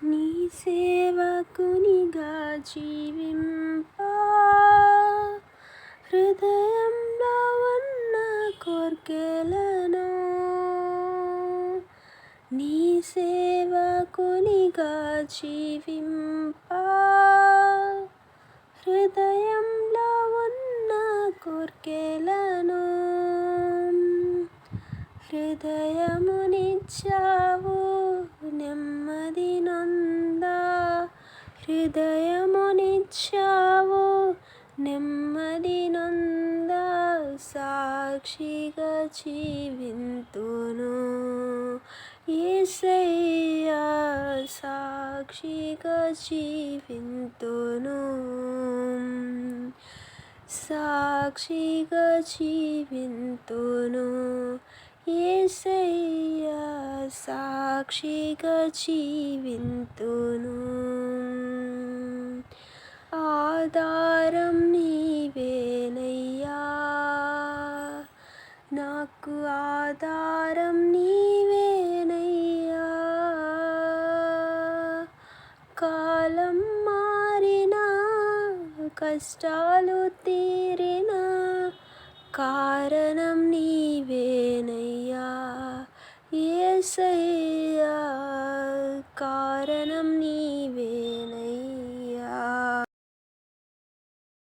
నీ సేవకునిగా జీవింపా హృదయంలో ఉన్న కోర్కెలను నీ సేవకునిగా జీవింపా హృదయంలో ఉన్న కోర్కెలను హృదయమునిచ్చావు నెమ్మది నొందా హృదయమునిచ్చావు నెమ్మది నొందా సాక్షిగా జీవింతును యేసయ్యా సాక్షిగా జీవింతును సాక్షిగా జీవింతును యేసయ్యా సాక్షిగా జీవింతును ఆధారం నీవేనయ్యా నాకు ఆధారం నీవేనయ్యా కాలం మారినా కష్టాలు తీరినా కారణం నీవేనయ్యా యేసయ్యా